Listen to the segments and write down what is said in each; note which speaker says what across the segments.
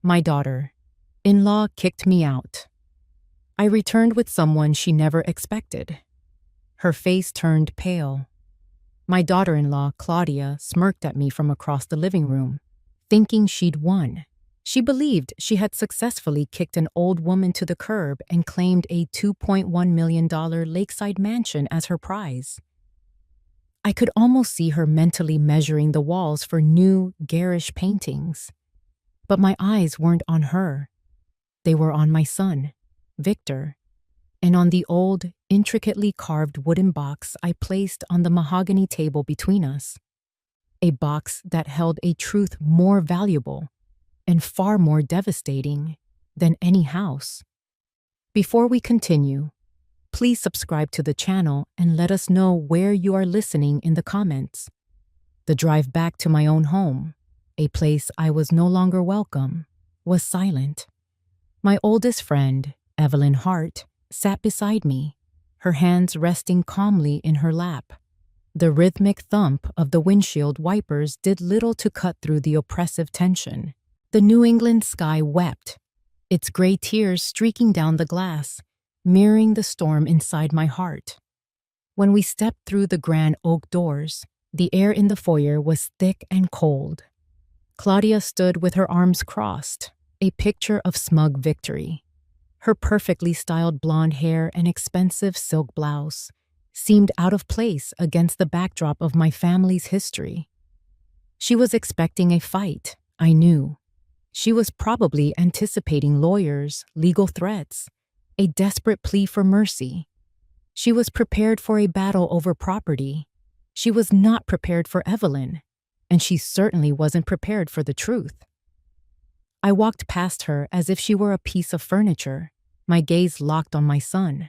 Speaker 1: My daughter-in-law kicked me out. I returned with someone she never expected. Her face turned pale. My daughter-in-law, Claudia, smirked at me from across the living room, thinking she'd won. She believed she had successfully kicked an old woman to the curb and claimed a $2.1 million lakeside mansion as her prize. I could almost see her mentally measuring the walls for new, garish paintings. But my eyes weren't on her. They were on my son, Victor, and on the old, intricately carved wooden box I placed on the mahogany table between us. A box that held a truth more valuable and far more devastating than any house. Before we continue, please subscribe to the channel and let us know where you are listening in the comments. The drive back to my own home, a place I was no longer welcome, was silent. My oldest friend, Evelyn Hart, sat beside me, her hands resting calmly in her lap. The rhythmic thump of the windshield wipers did little to cut through the oppressive tension. The New England sky wept, its gray tears streaking down the glass, mirroring the storm inside my heart. When we stepped through the grand oak doors, the air in the foyer was thick and cold. Claudia stood with her arms crossed, a picture of smug victory. Her perfectly styled blonde hair and expensive silk blouse seemed out of place against the backdrop of my family's history. She was expecting a fight, I knew. She was probably anticipating lawyers, legal threats, a desperate plea for mercy. She was prepared for a battle over property. She was not prepared for Evelyn, and she certainly wasn't prepared for the truth. I walked past her as if she were a piece of furniture, my gaze locked on my son.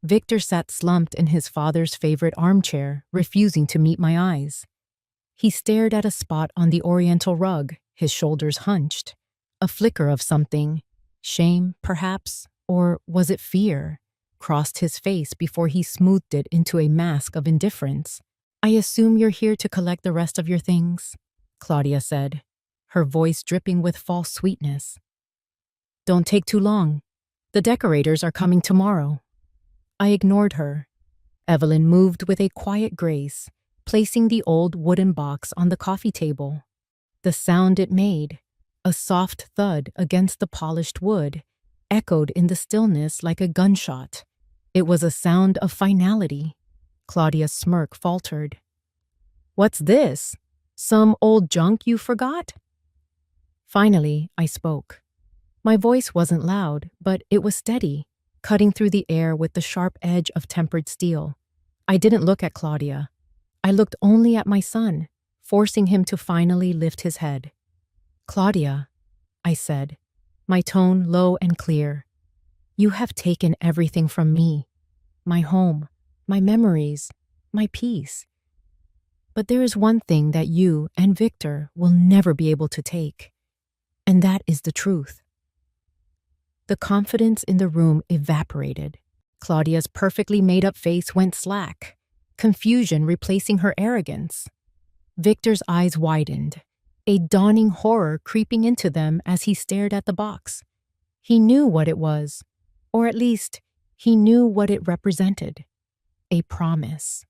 Speaker 1: Victor sat slumped in his father's favorite armchair, refusing to meet my eyes. He stared at a spot on the oriental rug, his shoulders hunched. A flicker of something, shame, perhaps, or was it fear, crossed his face before he smoothed it into a mask of indifference. "I assume you're here to collect the rest of your things," Claudia said, her voice dripping with false sweetness. "Don't take too long. The decorators are coming tomorrow." I ignored her. Evelyn moved with a quiet grace, placing the old wooden box on the coffee table. The sound it made, a soft thud against the polished wood, echoed in the stillness like a gunshot. It was a sound of finality. Claudia's smirk faltered. "What's this? Some old junk you forgot?" Finally, I spoke. My voice wasn't loud, but it was steady, cutting through the air with the sharp edge of tempered steel. I didn't look at Claudia. I looked only at my son, forcing him to finally lift his head. "Claudia," I said, my tone low and clear, "you have taken everything from me, my home, my memories, my peace. But there is one thing that you and Victor will never be able to take, and that is the truth." The confidence in the room evaporated. Claudia's perfectly made-up face went slack, confusion replacing her arrogance. Victor's eyes widened, a dawning horror creeping into them as he stared at the box. He knew what it was, or at least, he knew what it represented. A promise.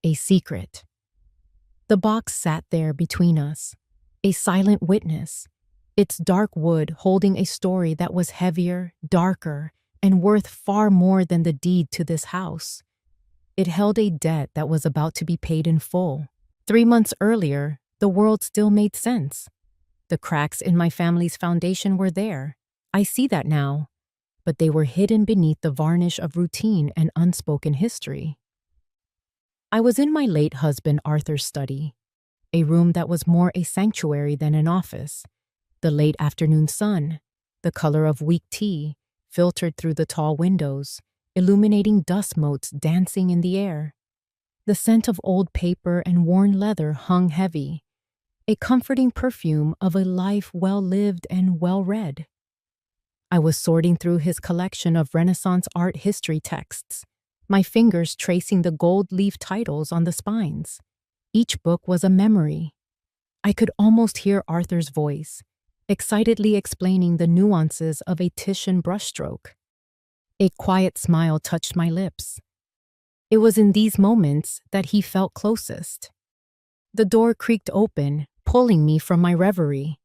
Speaker 1: A secret. The box sat there between us, a silent witness, its dark wood holding a story that was heavier, darker, and worth far more than the deed to this house. It held a debt that was about to be paid in full. 3 months earlier, the world still made sense. The cracks in my family's foundation were there. I see that now, but they were hidden beneath the varnish of routine and unspoken history. I was in my late husband Arthur's study, a room that was more a sanctuary than an office. The late afternoon sun, the color of weak tea, filtered through the tall windows, illuminating dust motes dancing in the air. The scent of old paper and worn leather hung heavy, a comforting perfume of a life well lived and well read. I was sorting through his collection of Renaissance art history texts, my fingers tracing the gold leaf titles on the spines. Each book was a memory. I could almost hear Arthur's voice, excitedly explaining the nuances of a Titian brushstroke. A quiet smile touched my lips. It was in these moments that he felt closest. The door creaked open, pulling me from my reverie.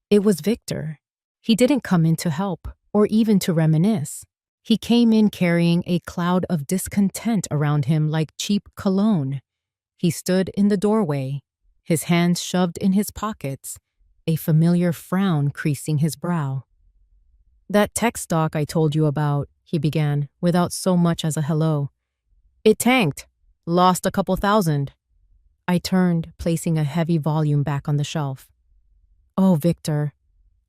Speaker 1: It was Victor. He didn't come in to help, or even to reminisce. He came in carrying a cloud of discontent around him like cheap cologne. He stood in the doorway, his hands shoved in his pockets, a familiar frown creasing his brow. "That tech stock I told you about," he began, without so much as a hello. "It tanked. Lost a couple thousand." I turned, placing a heavy volume back on the shelf. "Oh, Victor,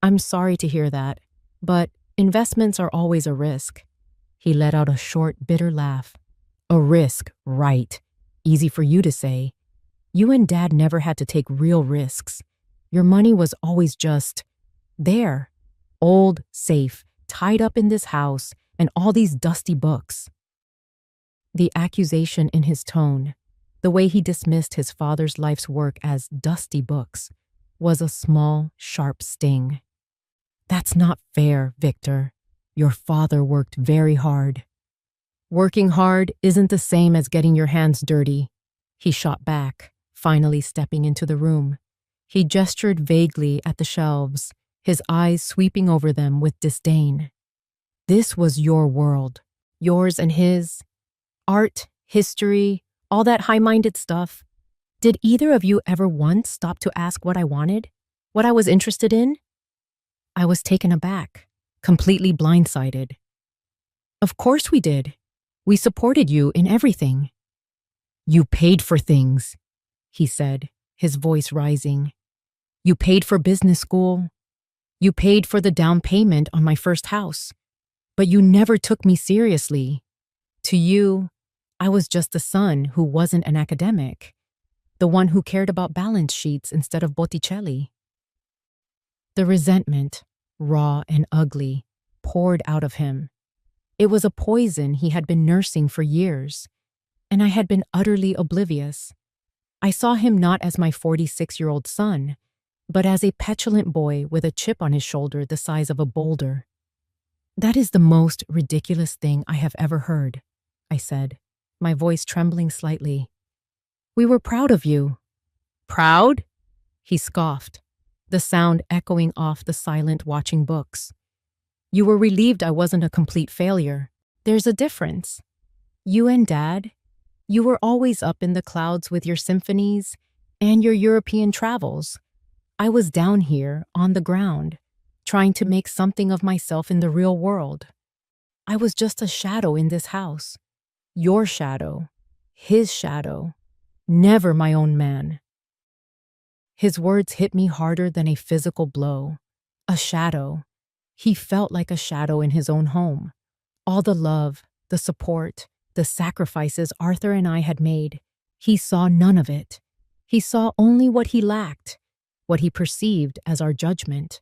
Speaker 1: I'm sorry to hear that, but investments are always a risk." He let out a short, bitter laugh. "A risk, right. Easy for you to say. You and Dad never had to take real risks. Your money was always just there. Old, safe, tied up in this house, and all these dusty books." The accusation in his tone, the way he dismissed his father's life's work as dusty books, was a small, sharp sting. "That's not fair, Victor. Your father worked very hard." "Working hard isn't the same as getting your hands dirty," he shot back, finally stepping into the room. He gestured vaguely at the shelves, his eyes sweeping over them with disdain. "This was your world, yours and his. Art, history, all that high-minded stuff. Did either of you ever once stop to ask what I wanted? What I was interested in?" I was taken aback, completely blindsided. "Of course we did. We supported you in everything." "You paid for things," he said, his voice rising. "You paid for business school. You paid for the down payment on my first house. But you never took me seriously. To you, I was just the son who wasn't an academic, the one who cared about balance sheets instead of Botticelli." The resentment, raw and ugly, poured out of him. It was a poison he had been nursing for years, and I had been utterly oblivious. I saw him not as my 46-year-old son, but as a petulant boy with a chip on his shoulder the size of a boulder. "That is the most ridiculous thing I have ever heard," I said, my voice trembling slightly. "We were proud of you." "Proud?" he scoffed, the sound echoing off the silent watching books. "You were relieved I wasn't a complete failure. There's a difference. You and Dad, you were always up in the clouds with your symphonies and your European travels. I was down here, on the ground, trying to make something of myself in the real world. I was just a shadow in this house. Your shadow, his shadow, never my own man." His words hit me harder than a physical blow. A shadow. He felt like a shadow in his own home. All the love, the support, the sacrifices Arthur and I had made, he saw none of it. He saw only what he lacked, what he perceived as our judgment.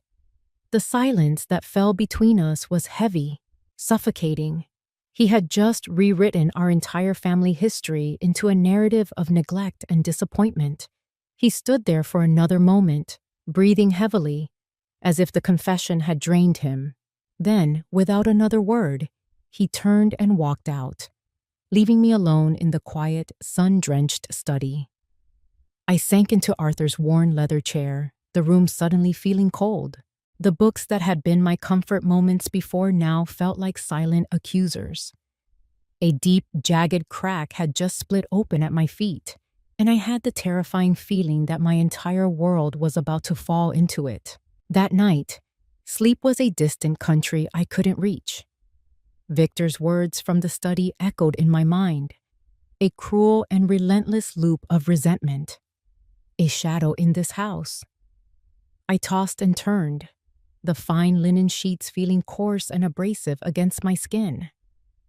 Speaker 1: The silence that fell between us was heavy, suffocating. He had just rewritten our entire family history into a narrative of neglect and disappointment. He stood there for another moment, breathing heavily, as if the confession had drained him. Then, without another word, he turned and walked out, leaving me alone in the quiet, sun-drenched study. I sank into Arthur's worn leather chair, the room suddenly feeling cold. The books that had been my comfort moments before now felt like silent accusers. A deep, jagged crack had just split open at my feet, and I had the terrifying feeling that my entire world was about to fall into it. That night, sleep was a distant country I couldn't reach. Victor's words from the study echoed in my mind, a cruel and relentless loop of resentment. A shadow in this house. I tossed and turned, the fine linen sheets feeling coarse and abrasive against my skin.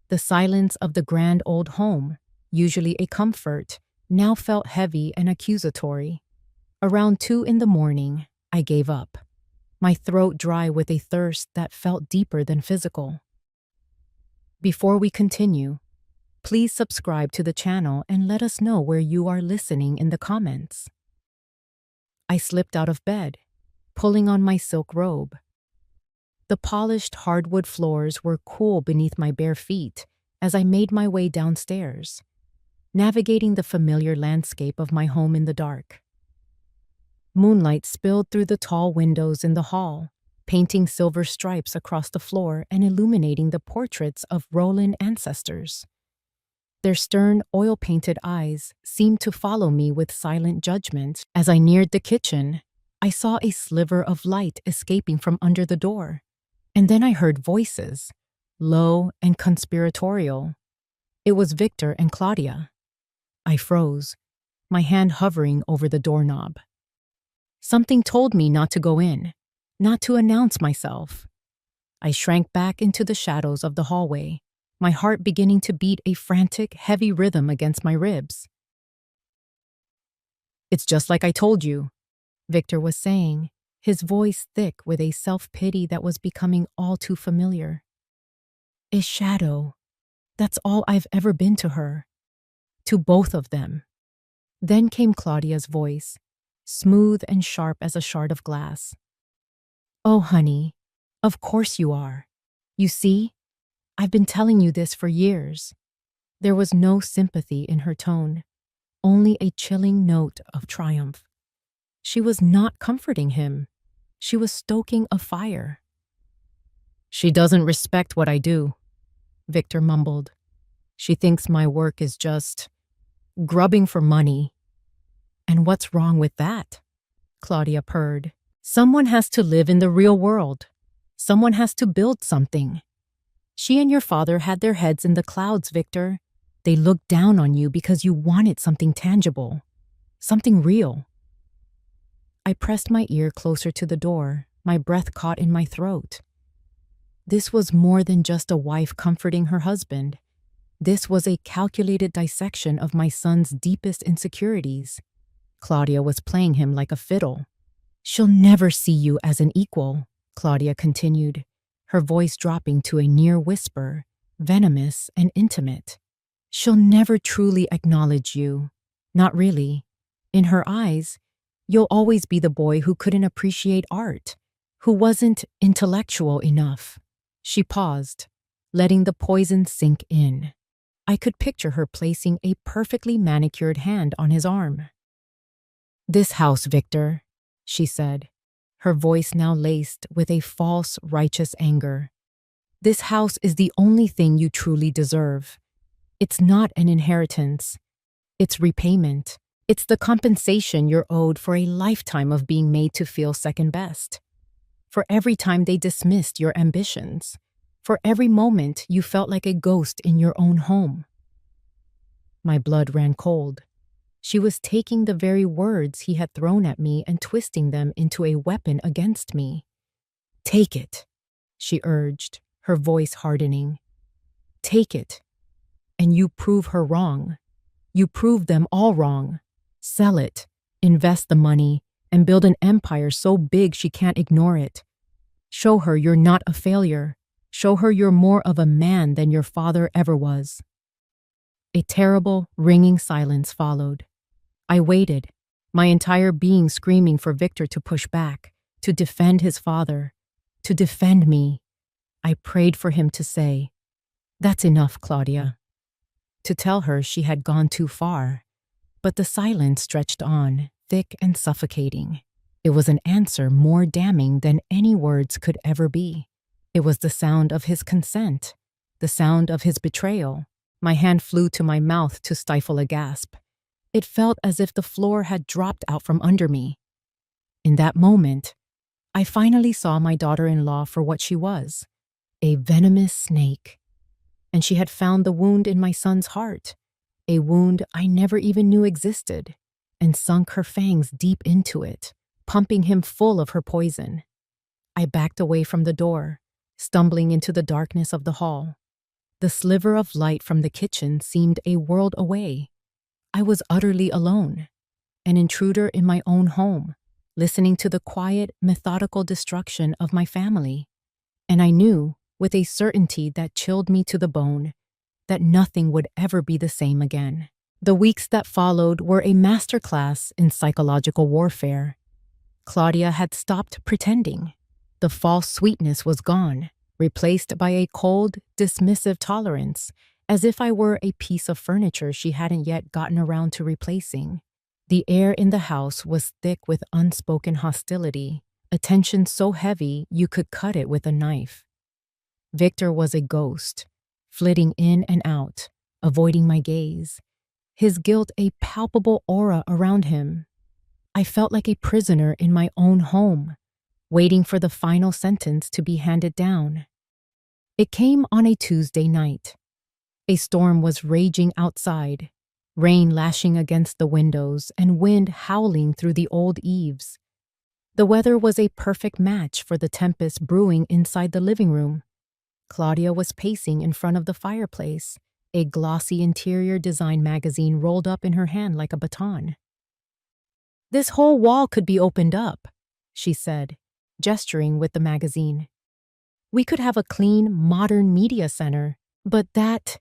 Speaker 1: The silence of the grand old home, usually a comfort, now felt heavy and accusatory. Around 2 a.m, I gave up, my throat dry with a thirst that felt deeper than physical. Before we continue, please subscribe to the channel and let us know where you are listening in the comments. I slipped out of bed, pulling on my silk robe. The polished hardwood floors were cool beneath my bare feet as I made my way downstairs, navigating the familiar landscape of my home in the dark. Moonlight spilled through the tall windows in the hall, painting silver stripes across the floor and illuminating the portraits of Roland ancestors. Their stern, oil-painted eyes seemed to follow me with silent judgment. As I neared the kitchen, I saw a sliver of light escaping from under the door. And then I heard voices, low and conspiratorial. It was Victor and Claudia. I froze, my hand hovering over the doorknob. Something told me not to go in, not to announce myself. I shrank back into the shadows of the hallway, my heart beginning to beat a frantic, heavy rhythm against my ribs. "It's just like I told you," Victor was saying, his voice thick with a self-pity that was becoming all too familiar. A shadow. That's all I've ever been to her. To both of them. Then came Claudia's voice, smooth and sharp as a shard of glass. "Oh, honey, of course you are. You see, I've been telling you this for years." There was no sympathy in her tone, only a chilling note of triumph. She was not comforting him. She was stoking a fire. "She doesn't respect what I do," Victor mumbled. "She thinks my work is just grubbing for money." "And what's wrong with that?" Claudia purred. "Someone has to live in the real world. Someone has to build something. She and your father had their heads in the clouds, Victor. They looked down on you because you wanted something tangible, something real." I pressed my ear closer to the door, my breath caught in my throat. This was more than just a wife comforting her husband. This was a calculated dissection of my son's deepest insecurities. Claudia was playing him like a fiddle. "She'll never see you as an equal," Claudia continued, her voice dropping to a near whisper, venomous and intimate. "She'll never truly acknowledge you. Not really. In her eyes, you'll always be the boy who couldn't appreciate art, who wasn't intellectual enough." She paused, letting the poison sink in. I could picture her placing a perfectly manicured hand on his arm. "This house, Victor," she said, her voice now laced with a false, righteous anger. "This house is the only thing you truly deserve. It's not an inheritance. It's repayment. It's the compensation you're owed for a lifetime of being made to feel second best. For every time they dismissed your ambitions. For every moment you felt like a ghost in your own home." My blood ran cold. She was taking the very words he had thrown at me and twisting them into a weapon against me. "Take it," she urged, her voice hardening. "Take it. And you prove her wrong. You prove them all wrong. Sell it, invest the money, and build an empire so big she can't ignore it. Show her you're not a failure. Show her you're more of a man than your father ever was." A terrible, ringing silence followed. I waited, my entire being screaming for Victor to push back, to defend his father, to defend me. I prayed for him to say, "That's enough, Claudia." To tell her she had gone too far. But the silence stretched on, thick and suffocating. It was an answer more damning than any words could ever be. It was the sound of his consent, the sound of his betrayal. My hand flew to my mouth to stifle a gasp. It felt as if the floor had dropped out from under me. In that moment, I finally saw my daughter-in-law for what she was, a venomous snake. And she had found the wound in my son's heart, a wound I never even knew existed, and sunk her fangs deep into it, pumping him full of her poison. I backed away from the door, stumbling into the darkness of the hall. The sliver of light from the kitchen seemed a world away. I was utterly alone, an intruder in my own home, listening to the quiet, methodical destruction of my family. And I knew, with a certainty that chilled me to the bone, that nothing would ever be the same again. The weeks that followed were a masterclass in psychological warfare. Claudia had stopped pretending. The false sweetness was gone, replaced by a cold, dismissive tolerance, as if I were a piece of furniture she hadn't yet gotten around to replacing. The air in the house was thick with unspoken hostility, a tension so heavy you could cut it with a knife. Victor was a ghost, flitting in and out, avoiding my gaze, his guilt a palpable aura around him. I felt like a prisoner in my own home, waiting for the final sentence to be handed down. It came on a Tuesday night. A storm was raging outside, rain lashing against the windows and wind howling through the old eaves. The weather was a perfect match for the tempest brewing inside the living room. Claudia was pacing in front of the fireplace, a glossy interior design magazine rolled up in her hand like a baton. "This whole wall could be opened up," she said, gesturing with the magazine. "We could have a clean, modern media center, but that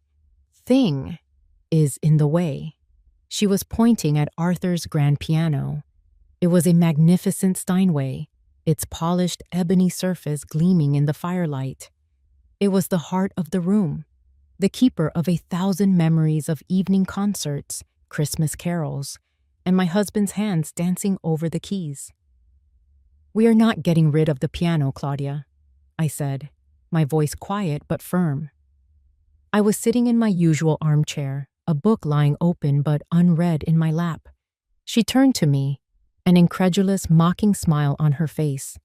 Speaker 1: thing is in the way." She was pointing at Arthur's grand piano. It was a magnificent Steinway, its polished ebony surface gleaming in the firelight. It was the heart of the room, the keeper of 1,000 memories of evening concerts, Christmas carols, and my husband's hands dancing over the keys. "We are not getting rid of the piano, Claudia," I said, my voice quiet but firm. I was sitting in my usual armchair, a book lying open but unread in my lap. She turned to me, an incredulous, mocking smile on her face.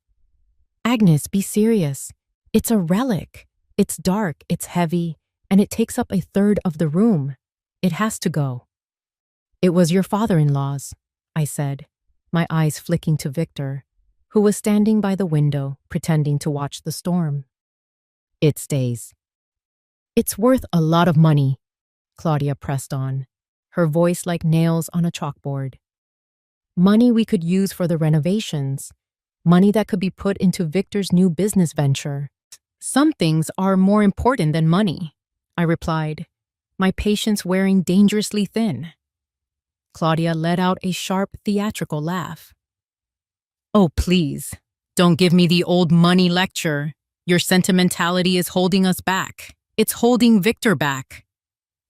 Speaker 1: "Agnes, be serious. It's a relic. It's dark, it's heavy, and it takes up 1/3 of the room. It has to go." "It was your father-in-law's," I said, my eyes flicking to Victor, who was standing by the window, pretending to watch the storm. "It stays." "It's worth a lot of money," Claudia pressed on, her voice like nails on a chalkboard. "Money we could use for the renovations, money that could be put into Victor's new business venture." "Some things are more important than money," I replied, my patience wearing dangerously thin. Claudia let out a sharp, theatrical laugh. "Oh, please, don't give me the old money lecture. Your sentimentality is holding us back. It's holding Victor back."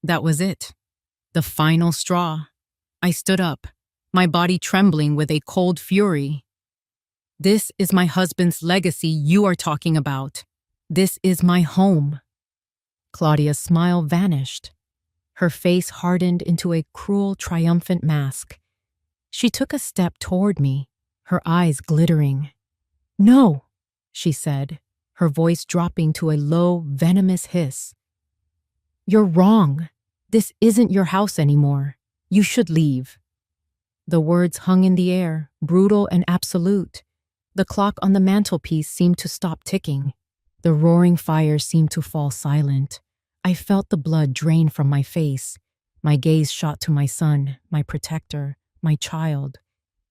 Speaker 1: That was it. The final straw. I stood up, my body trembling with a cold fury. "This is my husband's legacy you are talking about. This is my home." Claudia's smile vanished. Her face hardened into a cruel, triumphant mask. She took a step toward me, her eyes glittering. "No," she said, her voice dropping to a low, venomous hiss. "You're wrong. This isn't your house anymore. You should leave." The words hung in the air, brutal and absolute. The clock on the mantelpiece seemed to stop ticking. The roaring fire seemed to fall silent. I felt the blood drain from my face. My gaze shot to my son, my protector, my child.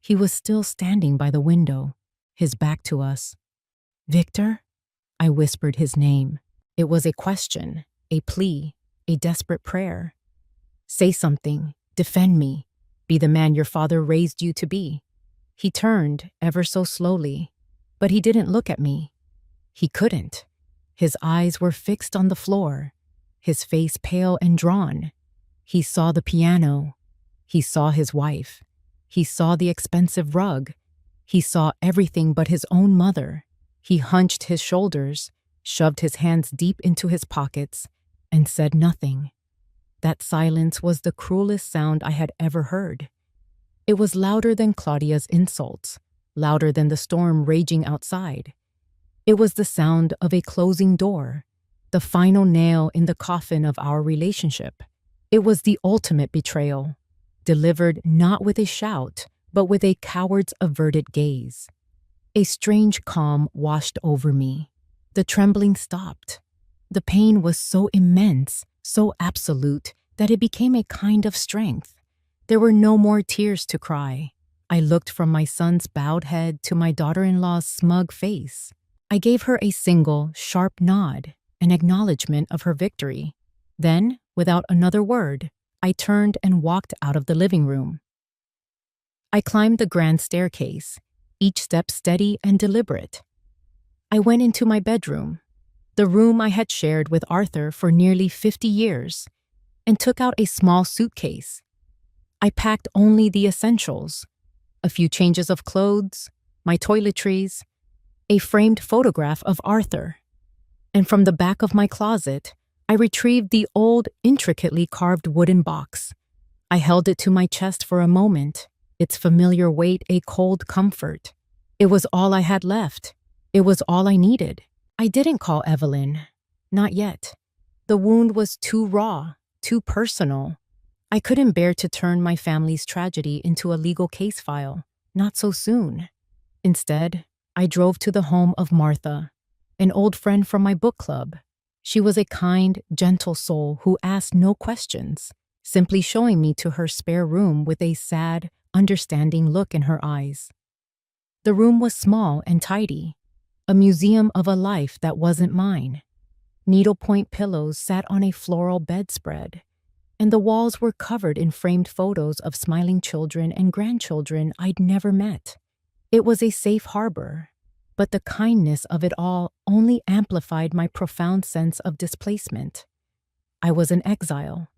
Speaker 1: He was still standing by the window, his back to us. "Victor?" I whispered his name. It was a question, a plea, a desperate prayer. "Say something. Defend me. Be the man your father raised you to be." He turned, ever so slowly, but he didn't look at me. He couldn't. His eyes were fixed on the floor, his face pale and drawn. He saw the piano. He saw his wife. He saw the expensive rug. He saw everything but his own mother. He hunched his shoulders, shoved his hands deep into his pockets, and said nothing. That silence was the cruelest sound I had ever heard. It was louder than Claudia's insults, louder than the storm raging outside. It was the sound of a closing door, the final nail in the coffin of our relationship. It was the ultimate betrayal, delivered not with a shout, but with a coward's averted gaze. A strange calm washed over me. The trembling stopped. The pain was so immense, so absolute, that it became a kind of strength. There were no more tears to cry. I looked from my son's bowed head to my daughter-in-law's smug face. I gave her a single, sharp nod, an acknowledgement of her victory. Then, without another word, I turned and walked out of the living room. I climbed the grand staircase, each step steady and deliberate. I went into my bedroom, the room I had shared with Arthur for nearly 50 years, and took out a small suitcase. I packed only the essentials, a few changes of clothes, my toiletries, a framed photograph of Arthur. And from the back of my closet, I retrieved the old, intricately carved wooden box. I held it to my chest for a moment, its familiar weight a cold comfort. It was all I had left. It was all I needed. I didn't call Evelyn. Not yet. The wound was too raw, too personal. I couldn't bear to turn my family's tragedy into a legal case file. Not so soon. Instead, I drove to the home of Martha, an old friend from my book club. She was a kind, gentle soul who asked no questions, simply showing me to her spare room with a sad, understanding look in her eyes. The room was small and tidy, a museum of a life that wasn't mine. Needlepoint pillows sat on a floral bedspread, and the walls were covered in framed photos of smiling children and grandchildren I'd never met. It was a safe harbor, but the kindness of it all only amplified my profound sense of displacement. I was an exile,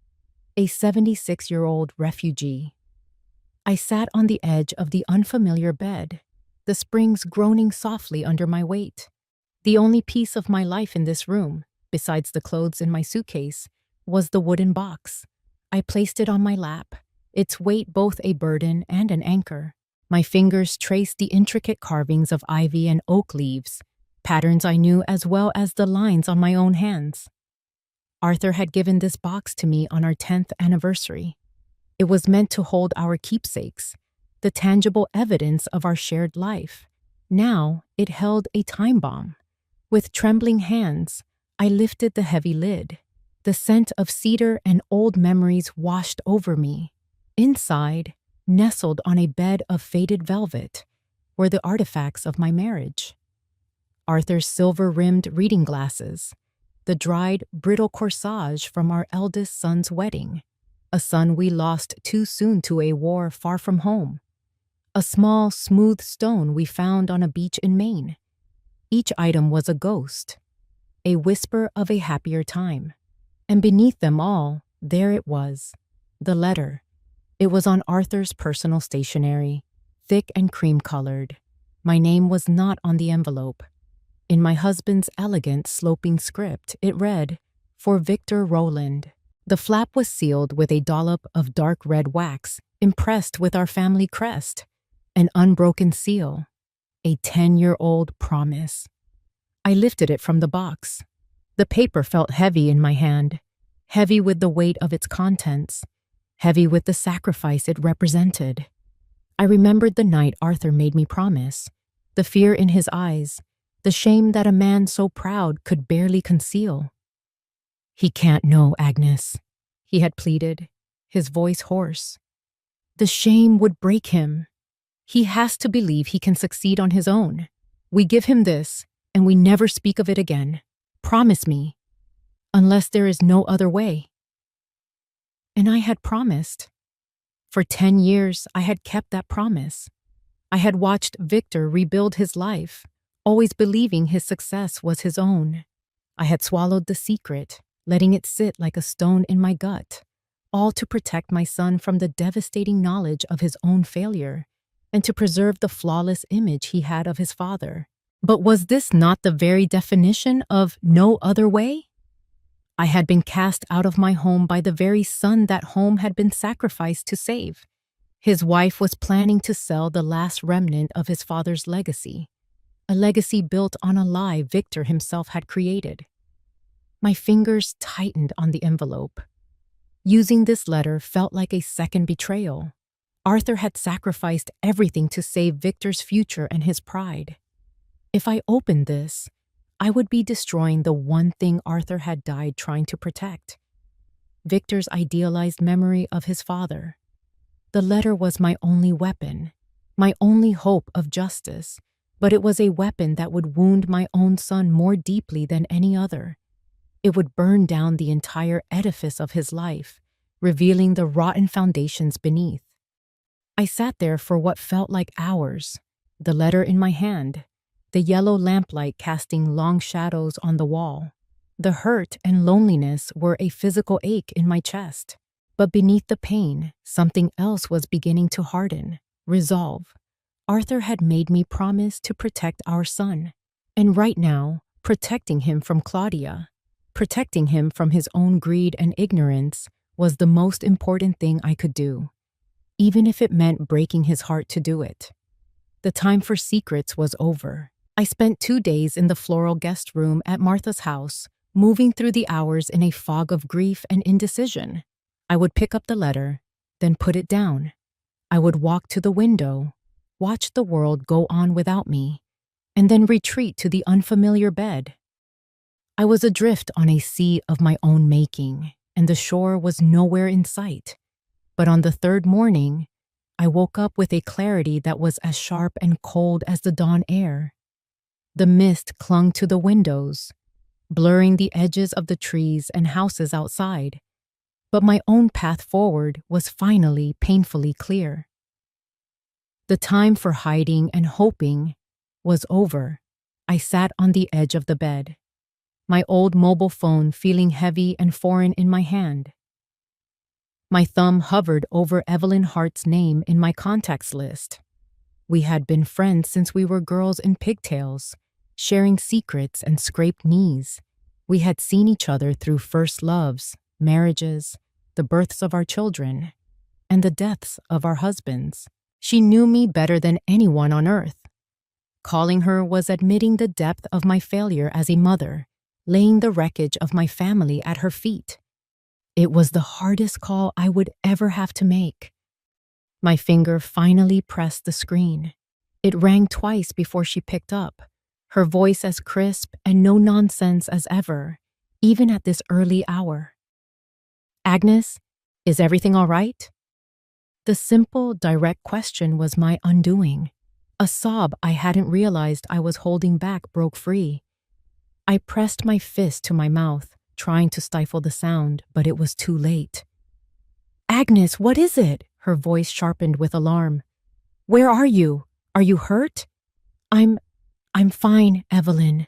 Speaker 1: a 76-year-old refugee. I sat on the edge of the unfamiliar bed, the springs groaning softly under my weight. The only piece of my life in this room, besides the clothes in my suitcase, was the wooden box. I placed it on my lap, its weight both a burden and an anchor. My fingers traced the intricate carvings of ivy and oak leaves, patterns I knew as well as the lines on my own hands. Arthur had given this box to me on our 10th anniversary. It was meant to hold our keepsakes, the tangible evidence of our shared life. Now it held a time bomb. With trembling hands, I lifted the heavy lid. The scent of cedar and old memories washed over me. Inside, nestled on a bed of faded velvet, were the artifacts of my marriage. Arthur's silver-rimmed reading glasses, the dried, brittle corsage from our eldest son's wedding, a son we lost too soon to a war far from home, a small, smooth stone we found on a beach in Maine. Each item was a ghost, a whisper of a happier time. And beneath them all, there it was, the letter. It was on Arthur's personal stationery, thick and cream-colored. My name was not on the envelope. In my husband's elegant, sloping script, it read, "For Victor Rowland." The flap was sealed with a dollop of dark red wax, impressed with our family crest, an unbroken seal, a 10-year-old promise. I lifted it from the box. The paper felt heavy in my hand, heavy with the weight of its contents, heavy with the sacrifice it represented. I remembered the night Arthur made me promise, the fear in his eyes, the shame that a man so proud could barely conceal. "He can't know, Agnes," he had pleaded, his voice hoarse. "The shame would break him. He has to believe he can succeed on his own. We give him this, and we never speak of it again. Promise me, unless there is no other way." And I had promised. For 10 years, I had kept that promise. I had watched Victor rebuild his life, always believing his success was his own. I had swallowed the secret, letting it sit like a stone in my gut, all to protect my son from the devastating knowledge of his own failure and to preserve the flawless image he had of his father. But was this not the very definition of no other way? I had been cast out of my home by the very son that home had been sacrificed to save. His wife was planning to sell the last remnant of his father's legacy, a legacy built on a lie Victor himself had created. My fingers tightened on the envelope. Using this letter felt like a second betrayal. Arthur had sacrificed everything to save Victor's future and his pride. If I opened this, I would be destroying the one thing Arthur had died trying to protect, Victor's idealized memory of his father. The letter was my only weapon, my only hope of justice, but it was a weapon that would wound my own son more deeply than any other. It would burn down the entire edifice of his life, revealing the rotten foundations beneath. I sat there for what felt like hours, the letter in my hand, the yellow lamplight casting long shadows on the wall. The hurt and loneliness were a physical ache in my chest. But beneath the pain, something else was beginning to harden, resolve. Arthur had made me promise to protect our son. And right now, protecting him from Claudia, protecting him from his own greed and ignorance, was the most important thing I could do, even if it meant breaking his heart to do it. The time for secrets was over. I spent 2 days in the floral guest room at Martha's house, moving through the hours in a fog of grief and indecision. I would pick up the letter, then put it down. I would walk to the window, watch the world go on without me, and then retreat to the unfamiliar bed. I was adrift on a sea of my own making, and the shore was nowhere in sight. But on the third morning, I woke up with a clarity that was as sharp and cold as the dawn air. The mist clung to the windows, blurring the edges of the trees and houses outside. But my own path forward was finally painfully clear. The time for hiding and hoping was over. I sat on the edge of the bed, my old mobile phone feeling heavy and foreign in my hand. My thumb hovered over Evelyn Hart's name in my contacts list. We had been friends since we were girls in pigtails, sharing secrets and scraped knees. We had seen each other through first loves, marriages, the births of our children, and the deaths of our husbands. She knew me better than anyone on earth. Calling her was admitting the depth of my failure as a mother, laying the wreckage of my family at her feet. It was the hardest call I would ever have to make. My finger finally pressed the screen. It rang twice before she picked up, her voice as crisp and no nonsense as ever, even at this early hour. "Agnes, is everything all right?" The simple, direct question was my undoing. A sob I hadn't realized I was holding back broke free. I pressed my fist to my mouth, trying to stifle the sound, but it was too late. "Agnes, what is it?" Her voice sharpened with alarm. "Where are you? Are you hurt?" I'm fine, Evelyn,"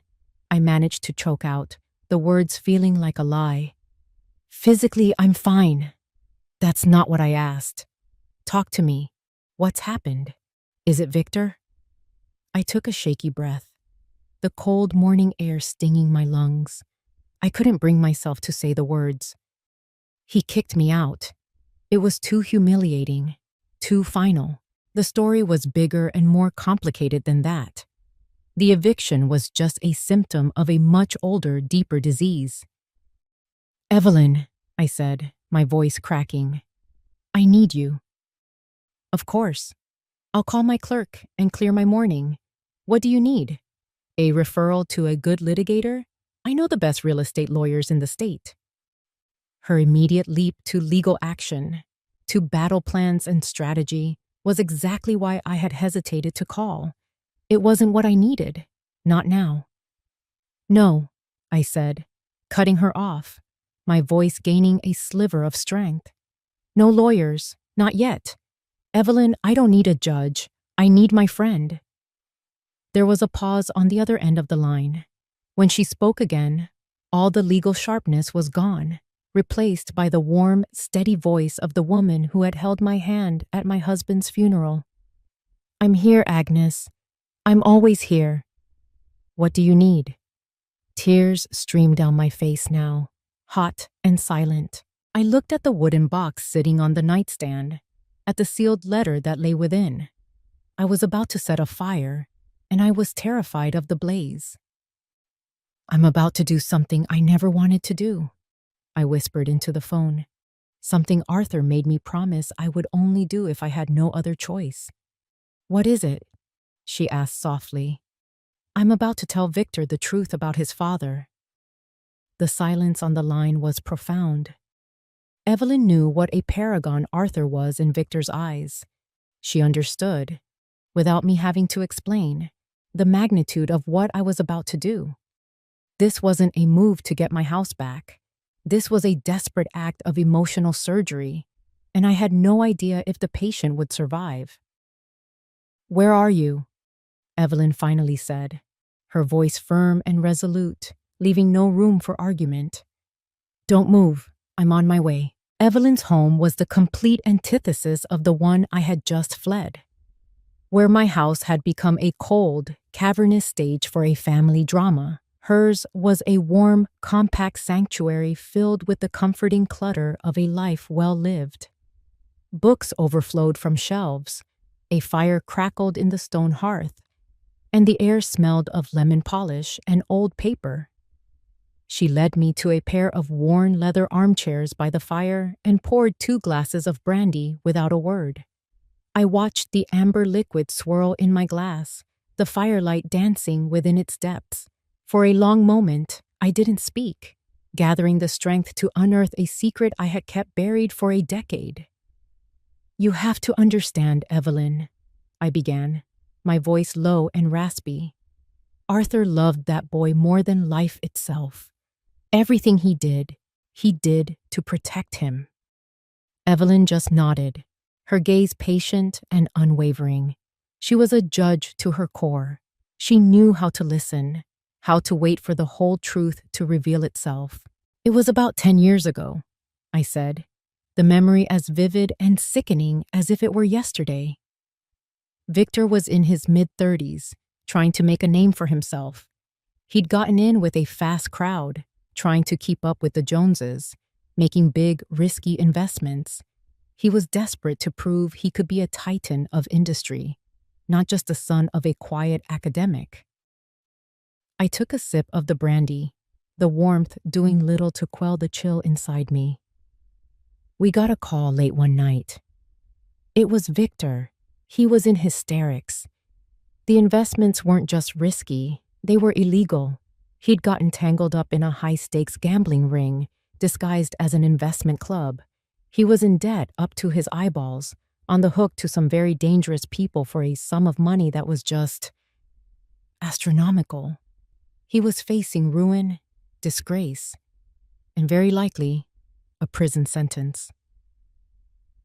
Speaker 1: I managed to choke out, the words feeling like a lie. "Physically, I'm fine." "That's not what I asked. Talk to me. What's happened? Is it Victor?" I took a shaky breath, the cold morning air stinging my lungs. I couldn't bring myself to say the words. "He kicked me out. It was too humiliating, too final." The story was bigger and more complicated than that. The eviction was just a symptom of a much older, deeper disease. "Evelyn," I said, my voice cracking, "I need you." "Of course. I'll call my clerk and clear my morning. What do you need? A referral to a good litigator? I know the best real estate lawyers in the state." Her immediate leap to legal action, to battle plans and strategy, was exactly why I had hesitated to call. It wasn't what I needed. Not now. "No," I said, cutting her off, my voice gaining a sliver of strength. "No lawyers. Not yet. Evelyn, I don't need a judge. I need my friend." There was a pause on the other end of the line. When she spoke again, all the legal sharpness was gone, replaced by the warm, steady voice of the woman who had held my hand at my husband's funeral. "I'm here, Agnes. I'm always here. What do you need?" Tears streamed down my face now, hot and silent. I looked at the wooden box sitting on the nightstand, at the sealed letter that lay within. I was about to set a fire, and I was terrified of the blaze. "I'm about to do something I never wanted to do," I whispered into the phone. Something Arthur made me promise I would only do if I had no other choice. "What is it?" she asked softly. "I'm about to tell Victor the truth about his father." The silence on the line was profound. Evelyn knew what a paragon Arthur was in Victor's eyes. She understood, without me having to explain, the magnitude of what I was about to do. This wasn't a move to get my house back. This was a desperate act of emotional surgery, and I had no idea if the patient would survive. "Where are you?" Evelyn finally said, her voice firm and resolute, leaving no room for argument. Don't move. I'm on my way. Evelyn's home was the complete antithesis of the one I had just fled. Where my house had become a cold, cavernous stage for a family drama, hers was a warm, compact sanctuary filled with the comforting clutter of a life well lived. Books overflowed from shelves, a fire crackled in the stone hearth, and the air smelled of lemon polish and old paper. She led me to a pair of worn leather armchairs by the fire and poured 2 glasses of brandy without a word. I watched the amber liquid swirl in my glass, the firelight dancing within its depths. For a long moment, I didn't speak, gathering the strength to unearth a secret I had kept buried for a decade. You have to understand, Evelyn, I began, my voice low and raspy. Arthur loved that boy more than life itself. Everything he did to protect him. Evelyn just nodded, her gaze patient and unwavering. She was a judge to her core. She knew how to listen, how to wait for the whole truth to reveal itself. It was about 10 years ago, I said, the memory as vivid and sickening as if it were yesterday. Victor was in his mid-30s, trying to make a name for himself. He'd gotten in with a fast crowd, trying to keep up with the Joneses, making big, risky investments. He was desperate to prove he could be a titan of industry, not just the son of a quiet academic. I took a sip of the brandy, the warmth doing little to quell the chill inside me. We got a call late one night. It was Victor. He was in hysterics. The investments weren't just risky, they were illegal. He'd gotten tangled up in a high-stakes gambling ring, disguised as an investment club. He was in debt up to his eyeballs, on the hook to some very dangerous people for a sum of money that was just astronomical. He was facing ruin, disgrace, and very likely, a prison sentence.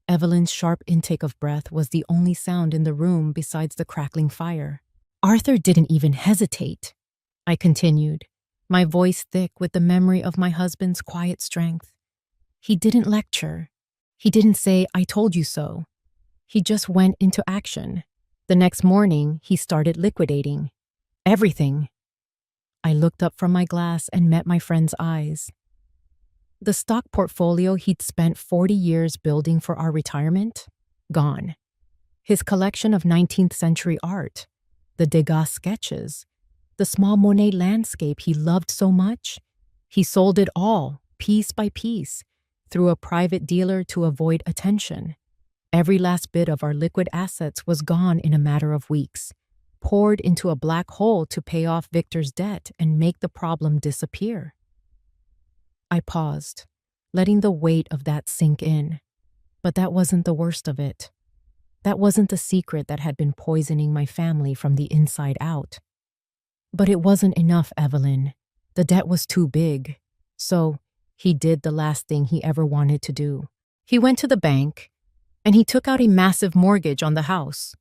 Speaker 1: Evelyn's sharp intake of breath was the only sound in the room besides the crackling fire. Arthur didn't even hesitate, I continued, my voice thick with the memory of my husband's quiet strength. He didn't lecture. He didn't say, I told you so. He just went into action. The next morning, he started liquidating. Everything. I looked up from my glass and met my friend's eyes. The stock portfolio he'd spent 40 years building for our retirement? Gone. His collection of 19th century art, the Degas sketches, the small Monet landscape he loved so much, he sold it all, piece by piece, through a private dealer to avoid attention. Every last bit of our liquid assets was gone in a matter of weeks, poured into a black hole to pay off Victor's debt and make the problem disappear. I paused, letting the weight of that sink in. But that wasn't the worst of it. That wasn't the secret that had been poisoning my family from the inside out. But it wasn't enough, Evelyn. The debt was too big. So, he did the last thing he ever wanted to do. He went to the bank, and he took out a massive mortgage on the house.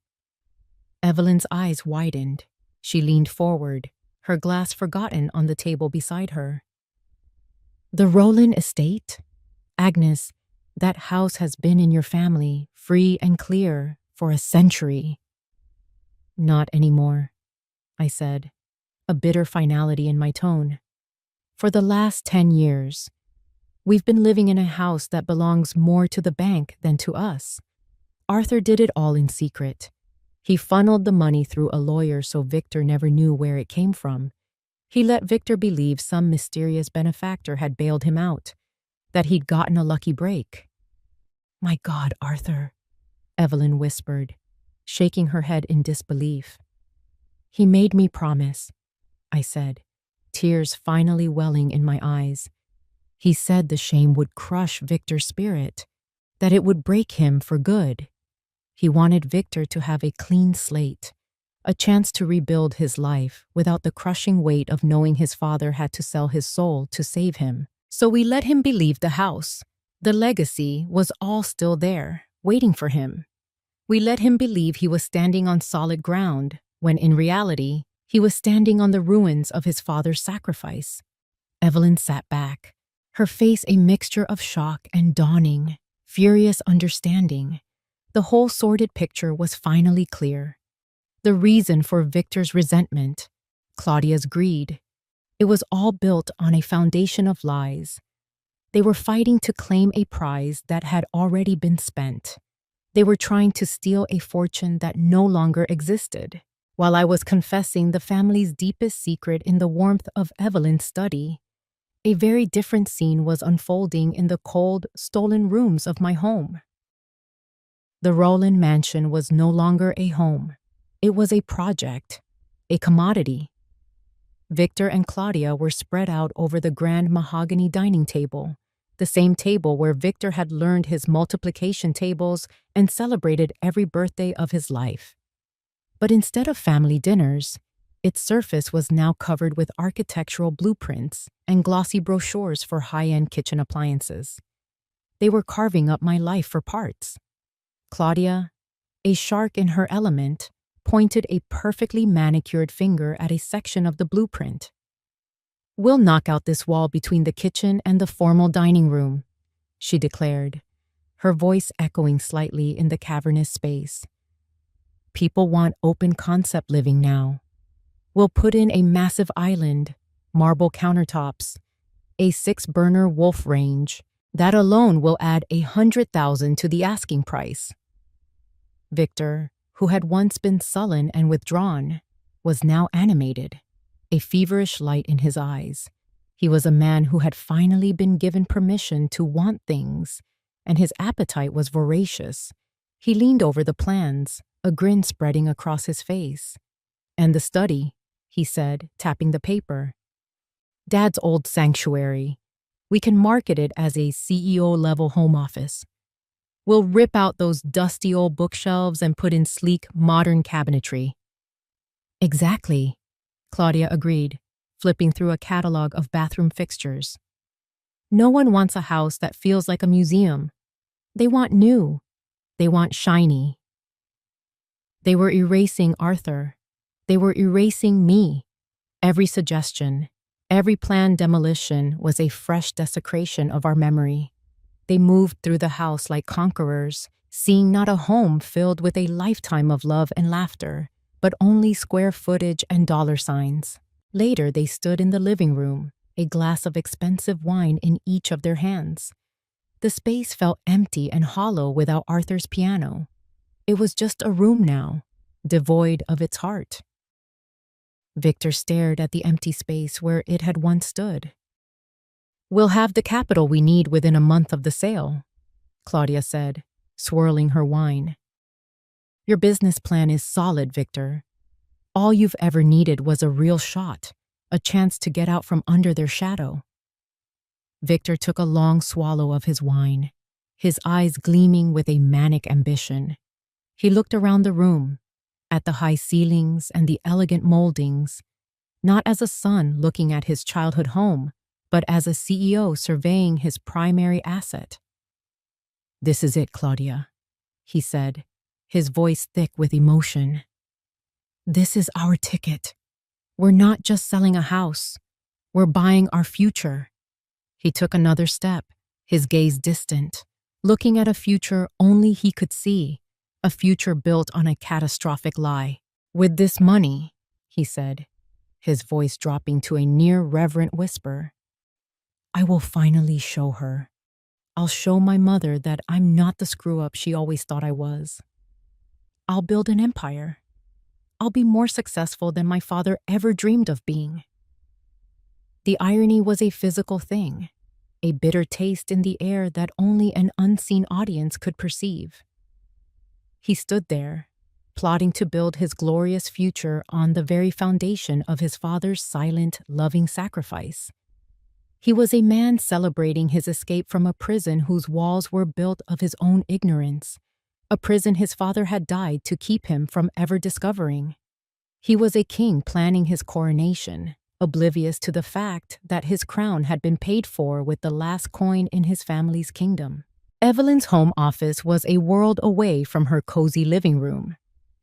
Speaker 1: Evelyn's eyes widened. She leaned forward, her glass forgotten on the table beside her. The Rowland estate? Agnes, that house has been in your family, free and clear, for a century. Not anymore, I said, a bitter finality in my tone. For the last 10 years, we've been living in a house that belongs more to the bank than to us. Arthur did it all in secret. He funneled the money through a lawyer so Victor never knew where it came from. He let Victor believe some mysterious benefactor had bailed him out, that he'd gotten a lucky break. My God, Arthur, Evelyn whispered, shaking her head in disbelief. He made me promise, I said, tears finally welling in my eyes. He said the shame would crush Victor's spirit, that it would break him for good. He wanted Victor to have a clean slate, a chance to rebuild his life without the crushing weight of knowing his father had to sell his soul to save him. So we let him believe the house, the legacy, was all still there, waiting for him. We let him believe he was standing on solid ground, when in reality, he was standing on the ruins of his father's sacrifice. Evelyn sat back, her face a mixture of shock and dawning, furious understanding. The whole sordid picture was finally clear. The reason for Victor's resentment, Claudia's greed, it was all built on a foundation of lies. They were fighting to claim a prize that had already been spent. They were trying to steal a fortune that no longer existed. While I was confessing the family's deepest secret in the warmth of Evelyn's study, a very different scene was unfolding in the cold, stolen rooms of my home. The Rowland mansion was no longer a home. It was a project, a commodity. Victor and Claudia were spread out over the grand mahogany dining table, the same table where Victor had learned his multiplication tables and celebrated every birthday of his life. But instead of family dinners, its surface was now covered with architectural blueprints and glossy brochures for high-end kitchen appliances. They were carving up my life for parts. Claudia, a shark in her element, pointed a perfectly manicured finger at a section of the blueprint. "We'll knock out this wall between the kitchen and the formal dining room," she declared, her voice echoing slightly in the cavernous space. "People want open-concept living now. We'll put in a massive island, marble countertops, a 6-burner wolf range. That alone will add 100,000 to the asking price." Victor, who had once been sullen and withdrawn, was now animated, a feverish light in his eyes. He was a man who had finally been given permission to want things, and his appetite was voracious. He leaned over the plans, a grin spreading across his face. "And the study," he said, tapping the paper. "Dad's old sanctuary. We can market it as a CEO-level home office. We'll rip out those dusty old bookshelves and put in sleek, modern cabinetry." "Exactly," Claudia agreed, flipping through a catalog of bathroom fixtures. "No one wants a house that feels like a museum. They want new. They want shiny." They were erasing Arthur. They were erasing me. Every suggestion, every planned demolition was a fresh desecration of our memory. They moved through the house like conquerors, seeing not a home filled with a lifetime of love and laughter, but only square footage and dollar signs. Later, they stood in the living room, a glass of expensive wine in each of their hands. The space felt empty and hollow without Arthur's piano. It was just a room now, devoid of its heart. Victor stared at the empty space where it had once stood. "We'll have the capital we need within a month of the sale," Claudia said, swirling her wine. "Your business plan is solid, Victor. All you've ever needed was a real shot, a chance to get out from under their shadow." Victor took a long swallow of his wine, his eyes gleaming with a manic ambition. He looked around the room, at the high ceilings and the elegant moldings, not as a son looking at his childhood home, but as a CEO surveying his primary asset. "This is it, Claudia," he said, his voice thick with emotion. "This is our ticket. We're not just selling a house. We're buying our future." He took another step, his gaze distant, looking at a future only he could see, a future built on a catastrophic lie. "With this money," he said, his voice dropping to a near reverent whisper, "I will finally show her. I'll show my mother that I'm not the screw-up she always thought I was. I'll build an empire. I'll be more successful than my father ever dreamed of being." The irony was a physical thing, a bitter taste in the air that only an unseen audience could perceive. He stood there, plotting to build his glorious future on the very foundation of his father's silent, loving sacrifice. He was a man celebrating his escape from a prison whose walls were built of his own ignorance, a prison his father had died to keep him from ever discovering. He was a king planning his coronation, oblivious to the fact that his crown had been paid for with the last coin in his family's kingdom. Evelyn's home office was a world away from her cozy living room.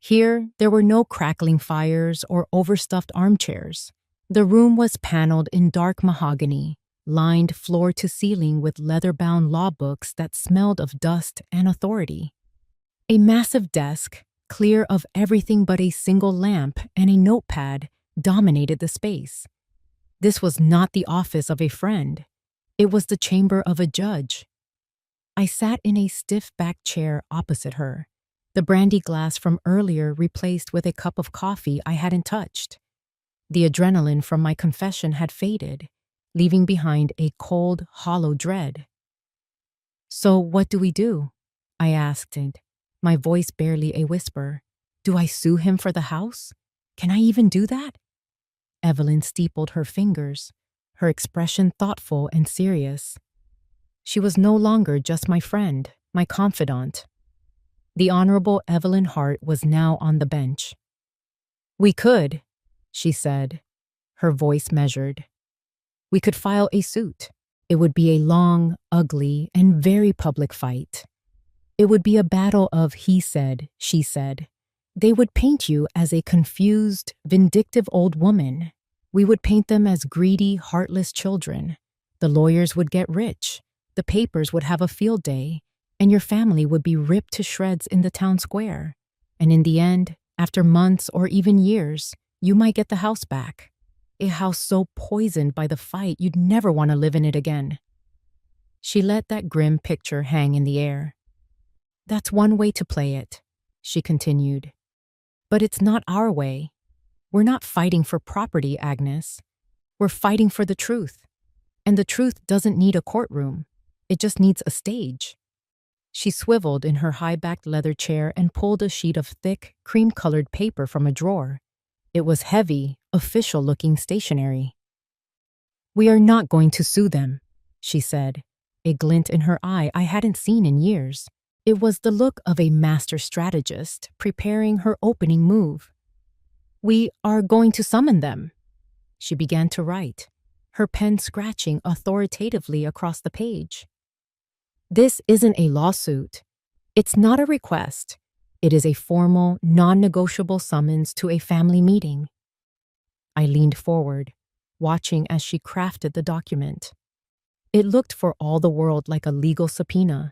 Speaker 1: Here, there were no crackling fires or overstuffed armchairs. The room was paneled in dark mahogany, lined floor to ceiling with leather-bound law books that smelled of dust and authority. A massive desk, clear of everything but a single lamp and a notepad, dominated the space. This was not the office of a friend. It was the chamber of a judge. I sat in a stiff-backed chair opposite her, the brandy glass from earlier replaced with a cup of coffee I hadn't touched. The adrenaline from my confession had faded, leaving behind a cold, hollow dread. "So what do we do?" I asked it, my voice barely a whisper. "Do I sue him for the house? Can I even do that?" Evelyn steepled her fingers, her expression thoughtful and serious. She was no longer just my friend, my confidant. The Honorable Evelyn Hart was now on the bench. "We could," she said, her voice measured. "We could file a suit. It would be a long, ugly, and very public fight. It would be a battle of he said, she said. They would paint you as a confused, vindictive old woman. We would paint them as greedy, heartless children. The lawyers would get rich. The papers would have a field day, and your family would be ripped to shreds in the town square. And in the end, after months or even years, you might get the house back. A house so poisoned by the fight you'd never want to live in it again." She let that grim picture hang in the air. "That's one way to play it," she continued. "But it's not our way. We're not fighting for property, Agnes. We're fighting for the truth. And the truth doesn't need a courtroom. It just needs a stage." She swiveled in her high-backed leather chair and pulled a sheet of thick, cream-colored paper from a drawer. It was heavy, official-looking stationery. "We are not going to sue them," she said, a glint in her eye I hadn't seen in years. It was the look of a master strategist preparing her opening move. "We are going to summon them." She began to write, her pen scratching authoritatively across the page. "This isn't a lawsuit. It's not a request. It is a formal, non-negotiable summons to a family meeting." I leaned forward, watching as she crafted the document. It looked for all the world like a legal subpoena.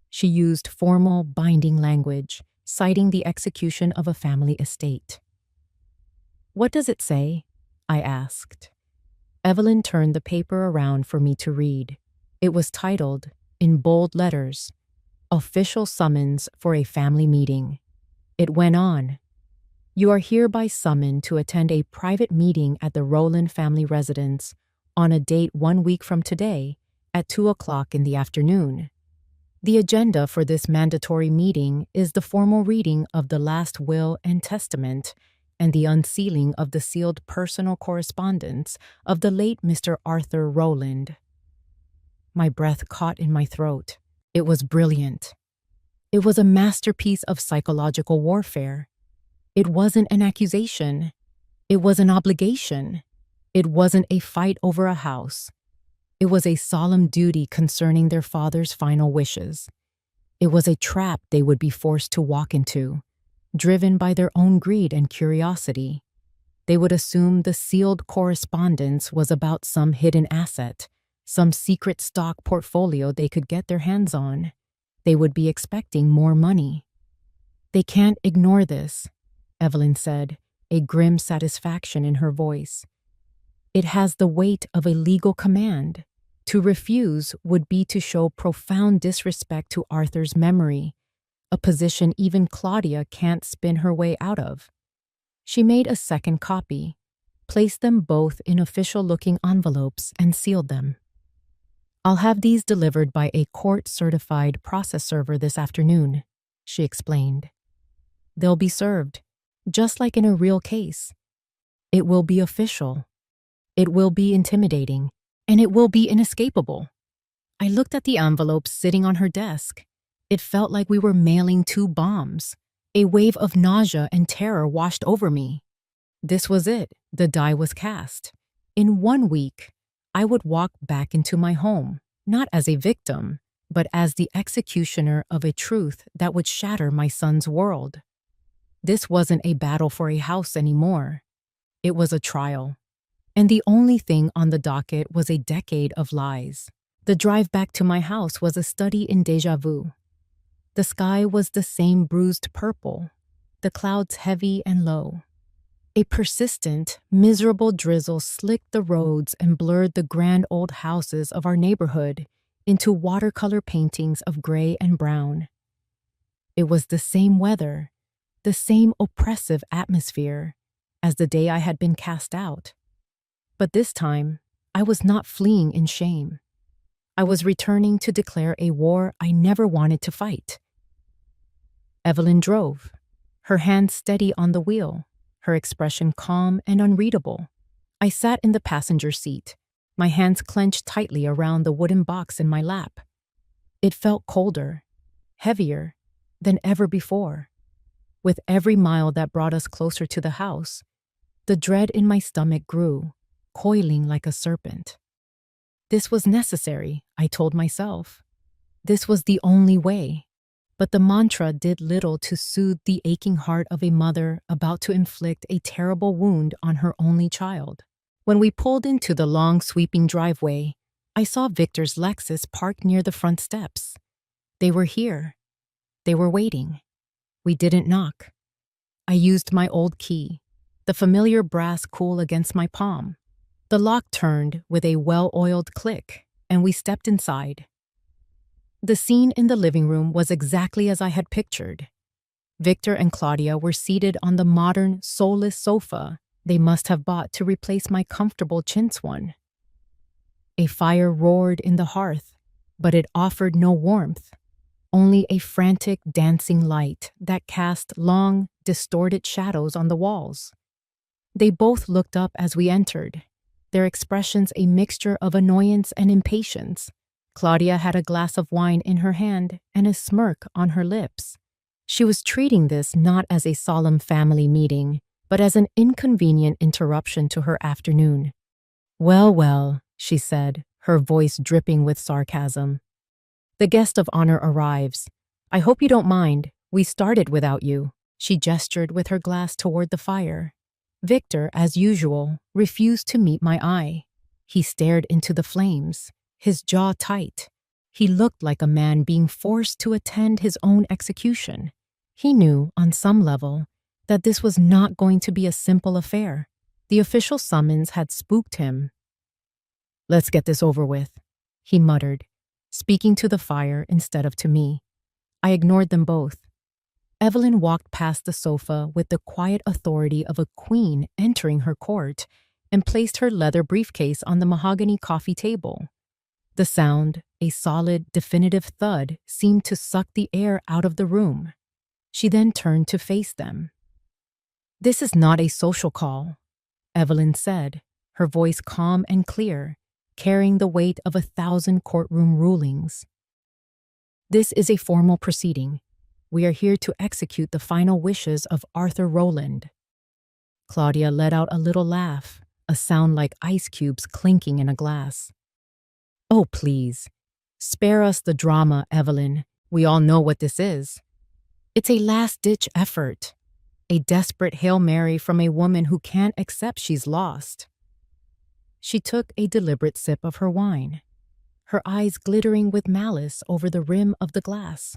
Speaker 1: She used formal, binding language, citing the execution of a family estate. "What does it say?" I asked. Evelyn turned the paper around for me to read. It was titled, in bold letters, "Official Summons for a Family Meeting." It went on, "You are hereby summoned to attend a private meeting at the Rowland family residence on a date 1 week from today at 2:00 in the afternoon. The agenda for this mandatory meeting is the formal reading of the last will and testament and the unsealing of the sealed personal correspondence of the late Mr. Arthur Rowland." My breath caught in my throat. It was brilliant. It was a masterpiece of psychological warfare. It wasn't an accusation. It was an obligation. It wasn't a fight over a house. It was a solemn duty concerning their father's final wishes. It was a trap they would be forced to walk into, driven by their own greed and curiosity. They would assume the sealed correspondence was about some hidden asset, some secret stock portfolio they could get their hands on. They would be expecting more money. "They can't ignore this," Evelyn said, a grim satisfaction in her voice. "It has the weight of a legal command. To refuse would be to show profound disrespect to Arthur's memory, a position even Claudia can't spin her way out of." She made a second copy, placed them both in official-looking envelopes, and sealed them. "I'll have these delivered by a court-certified process server this afternoon," she explained. "They'll be served, just like in a real case. It will be official. It will be intimidating, and it will be inescapable." I looked at the envelopes sitting on her desk. It felt like we were mailing 2 bombs. A wave of nausea and terror washed over me. This was it. The die was cast. In 1 week, I would walk back into my home, not as a victim, but as the executioner of a truth that would shatter my son's world. This wasn't a battle for a house anymore. It was a trial. And the only thing on the docket was a decade of lies. The drive back to my house was a study in déjà vu. The sky was the same bruised purple, the clouds heavy and low. A persistent, miserable drizzle slicked the roads and blurred the grand old houses of our neighborhood into watercolor paintings of gray and brown. It was the same weather, the same oppressive atmosphere as the day I had been cast out. But this time, I was not fleeing in shame. I was returning to declare a war I never wanted to fight. Evelyn drove, her hand steady on the wheel, her expression calm and unreadable. I sat in the passenger seat, my hands clenched tightly around the wooden box in my lap. It felt colder, heavier than ever before. With every mile that brought us closer to the house, the dread in my stomach grew, coiling like a serpent. This was necessary, I told myself. This was the only way. But the mantra did little to soothe the aching heart of a mother about to inflict a terrible wound on her only child. When we pulled into the long, sweeping driveway, I saw Victor's Lexus parked near the front steps. They were here. They were waiting. We didn't knock. I used my old key, the familiar brass cool against my palm. The lock turned with a well-oiled click, and we stepped inside. The scene in the living room was exactly as I had pictured. Victor and Claudia were seated on the modern, soulless sofa they must have bought to replace my comfortable chintz one. A fire roared in the hearth, but it offered no warmth, only a frantic, dancing light that cast long, distorted shadows on the walls. They both looked up as we entered, their expressions a mixture of annoyance and impatience. Claudia had a glass of wine in her hand and a smirk on her lips. She was treating this not as a solemn family meeting, but as an inconvenient interruption to her afternoon. "Well, well," she said, her voice dripping with sarcasm. "The guest of honor arrives. I hope you don't mind. We started without you." She gestured with her glass toward the fire. Victor, as usual, refused to meet my eye. He stared into the flames, his jaw tight. He looked like a man being forced to attend his own execution. He knew, on some level, that this was not going to be a simple affair. The official summons had spooked him. "Let's get this over with," he muttered, speaking to the fire instead of to me. I ignored them both. Evelyn walked past the sofa with the quiet authority of a queen entering her court and placed her leather briefcase on the mahogany coffee table. The sound, a solid, definitive thud, seemed to suck the air out of the room. She then turned to face them. "This is not a social call," Evelyn said, her voice calm and clear, carrying the weight of 1,000 courtroom rulings. "This is a formal proceeding. We are here to execute the final wishes of Arthur Rowland." Claudia let out a little laugh, a sound like ice cubes clinking in a glass. "Oh, please. Spare us the drama, Evelyn. We all know what this is. It's a last-ditch effort. A desperate Hail Mary from a woman who can't accept she's lost." She took a deliberate sip of her wine, her eyes glittering with malice over the rim of the glass.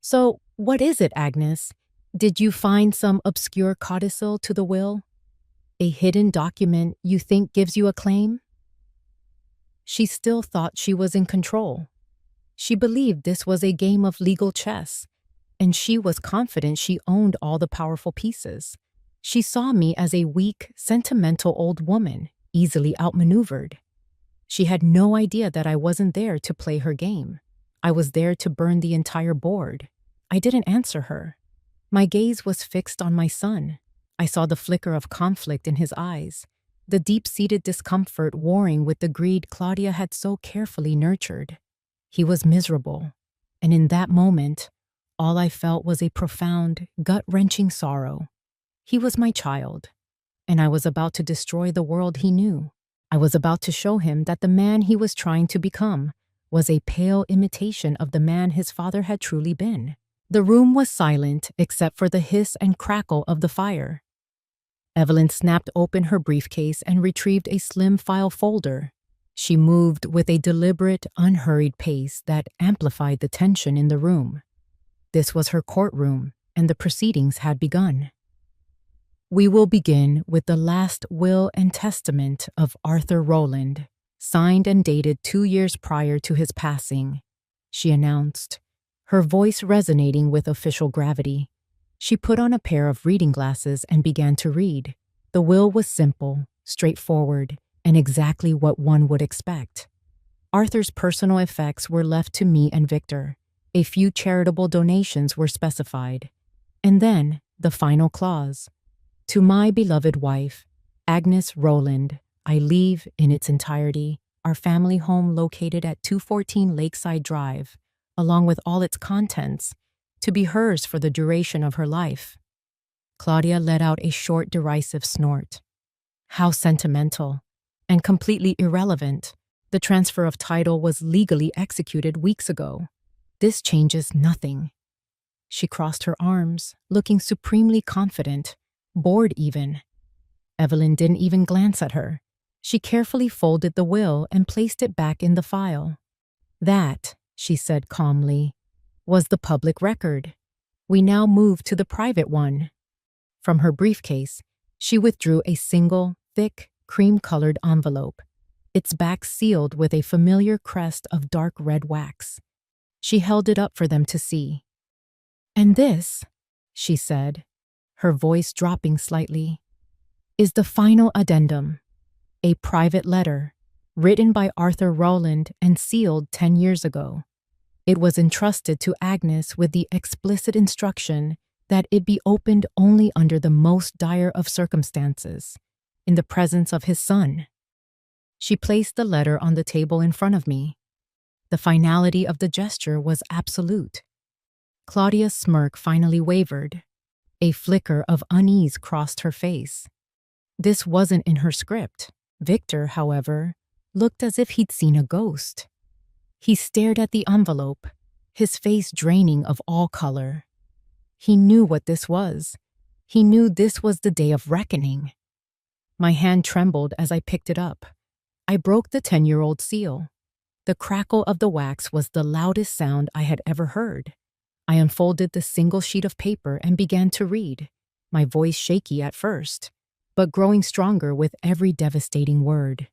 Speaker 1: "So, what is it, Agnes? Did you find some obscure codicil to the will? A hidden document you think gives you a claim?" She still thought she was in control. She believed this was a game of legal chess, and she was confident she owned all the powerful pieces. She saw me as a weak, sentimental old woman, easily outmaneuvered. She had no idea that I wasn't there to play her game. I was there to burn the entire board. I didn't answer her. My gaze was fixed on my son. I saw the flicker of conflict in his eyes, the deep-seated discomfort warring with the greed Claudia had so carefully nurtured. He was miserable, and in that moment, all I felt was a profound, gut-wrenching sorrow. He was my child, and I was about to destroy the world he knew. I was about to show him that the man he was trying to become was a pale imitation of the man his father had truly been. The room was silent except for the hiss and crackle of the fire. Evelyn snapped open her briefcase and retrieved a slim file folder. She moved with a deliberate, unhurried pace that amplified the tension in the room. This was her courtroom, and the proceedings had begun. We will begin with the last will and testament of Arthur Rowland, signed and dated 2 years prior to his passing, she announced, her voice resonating with official gravity. She put on a pair of reading glasses and began to read. The will was simple, straightforward, and exactly what one would expect. Arthur's personal effects were left to me and Victor. A few charitable donations were specified. And then, the final clause. To my beloved wife, Agnes Rowland, I leave, in its entirety, our family home located at 214 Lakeside Drive, along with all its contents, to be hers for the duration of her life. Claudia let out a short, derisive snort. How sentimental, and completely irrelevant. The transfer of title was legally executed weeks ago. This changes nothing. She crossed her arms, looking supremely confident, bored even. Evelyn didn't even glance at her. She carefully folded the will and placed it back in the file. That, she said calmly, was the public record. We now move to the private one. From her briefcase, she withdrew a single, thick, cream-colored envelope, its back sealed with a familiar crest of dark red wax. She held it up for them to see. And this, she said, her voice dropping slightly, is the final addendum, a private letter, written by Arthur Rowland and sealed 10 years ago. It was entrusted to Agnes with the explicit instruction that it be opened only under the most dire of circumstances, in the presence of his son. She placed the letter on the table in front of me. The finality of the gesture was absolute. Claudia's smirk finally wavered. A flicker of unease crossed her face. This wasn't in her script. Victor, however, looked as if he'd seen a ghost. He stared at the envelope, his face draining of all color. He knew what this was. He knew this was the day of reckoning. My hand trembled as I picked it up. I broke the 10-year-old seal. The crackle of the wax was the loudest sound I had ever heard. I unfolded the single sheet of paper and began to read, my voice shaky at first, but growing stronger with every devastating word.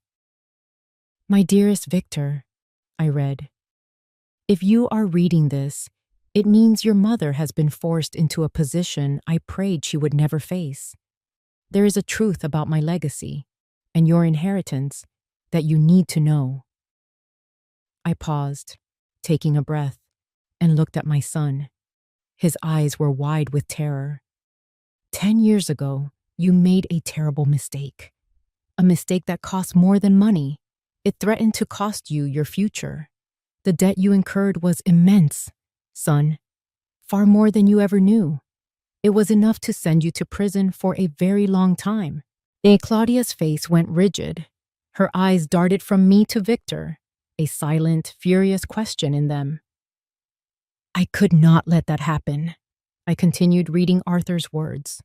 Speaker 1: My dearest Victor, I read, if you are reading this, it means your mother has been forced into a position I prayed she would never face. There is a truth about my legacy and your inheritance that you need to know. I paused, taking a breath, and looked at my son. His eyes were wide with terror. 10 years ago, you made a terrible mistake. A mistake that cost more than money. It threatened to cost you your future. The debt you incurred was immense, son, far more than you ever knew. It was enough to send you to prison for a very long time. Claudia's face went rigid. Her eyes darted from me to Victor, a silent, furious question in them. I could not let that happen. I continued reading Arthur's words.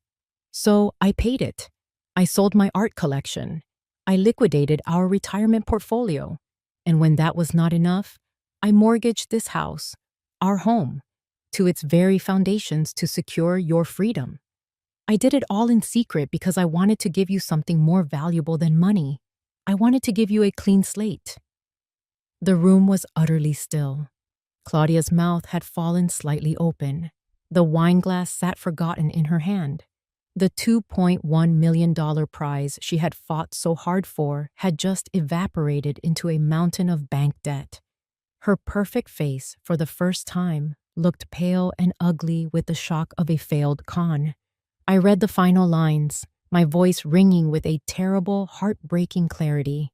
Speaker 1: So I paid it. I sold my art collection. I liquidated our retirement portfolio. And when that was not enough, I mortgaged this house, our home, to its very foundations to secure your freedom. I did it all in secret because I wanted to give you something more valuable than money. I wanted to give you a clean slate. The room was utterly still. Claudia's mouth had fallen slightly open. The wine glass sat forgotten in her hand. The $2.1 million prize she had fought so hard for had just evaporated into a mountain of bank debt. Her perfect face, for the first time, looked pale and ugly with the shock of a failed con. I read the final lines, my voice ringing with a terrible, heartbreaking clarity.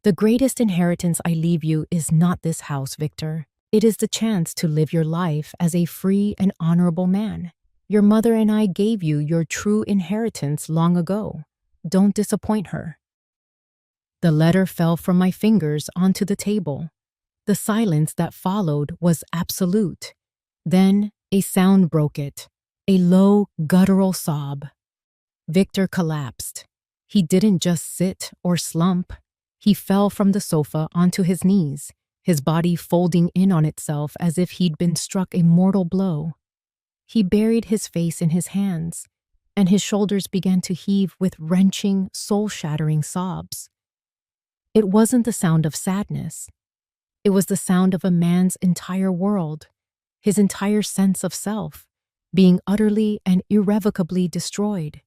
Speaker 1: The greatest inheritance I leave you is not this house, Victor. It is the chance to live your life as a free and honorable man. Your mother and I gave you your true inheritance long ago. Don't disappoint her. The letter fell from my fingers onto the table. The silence that followed was absolute. Then a sound broke it, a low, guttural sob. Victor collapsed. He didn't just sit or slump. He fell from the sofa onto his knees, his body folding in on itself as if he'd been struck a mortal blow. He buried his face in his hands, and his shoulders began to heave with wrenching, soul-shattering sobs. It wasn't the sound of sadness. It was the sound of a man's entire world, his entire sense of self, being utterly and irrevocably destroyed.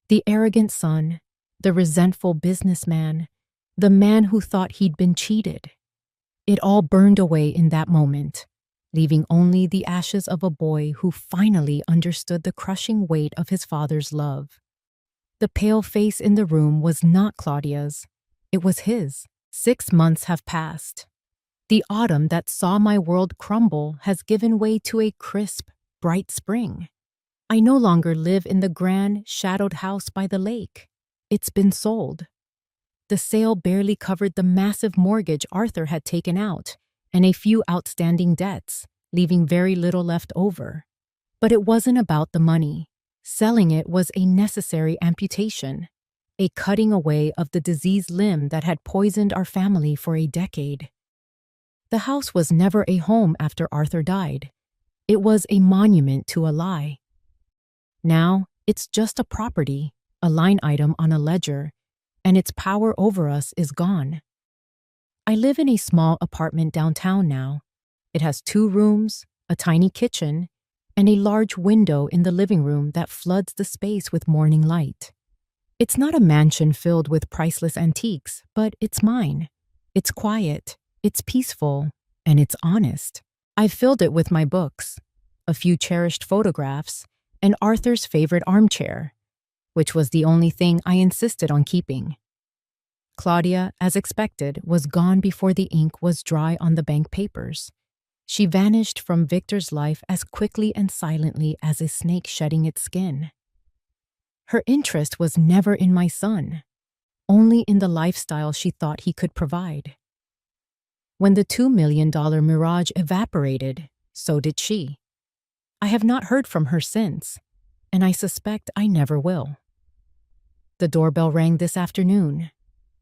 Speaker 1: The arrogant son, the resentful businessman, the man who thought he'd been cheated. It all burned away in that moment, leaving only the ashes of a boy who finally understood the crushing weight of his father's love. The pale face in the room was not Claudia's. It was his. 6 months have passed. The autumn that saw my world crumble has given way to a crisp, bright spring. I no longer live in the grand, shadowed house by the lake. It's been sold. The sale barely covered the massive mortgage Arthur had taken out and a few outstanding debts, leaving very little left over. But it wasn't about the money. Selling it was a necessary amputation, a cutting away of the diseased limb that had poisoned our family for a decade. The house was never a home after Arthur died. It was a monument to a lie. Now, it's just a property, a line item on a ledger, and its power over us is gone. I live in a small apartment downtown now. It has 2 rooms, a tiny kitchen, and a large window in the living room that floods the space with morning light. It's not a mansion filled with priceless antiques, but it's mine. It's quiet, it's peaceful, and it's honest. I've filled it with my books, a few cherished photographs, and Arthur's favorite armchair, which was the only thing I insisted on keeping. Claudia, as expected, was gone before the ink was dry on the bank papers. She vanished from Victor's life as quickly and silently as a snake shedding its skin. Her interest was never in my son, only in the lifestyle she thought he could provide. When the $2 million mirage evaporated, so did she. I have not heard from her since, and I suspect I never will. The doorbell rang this afternoon.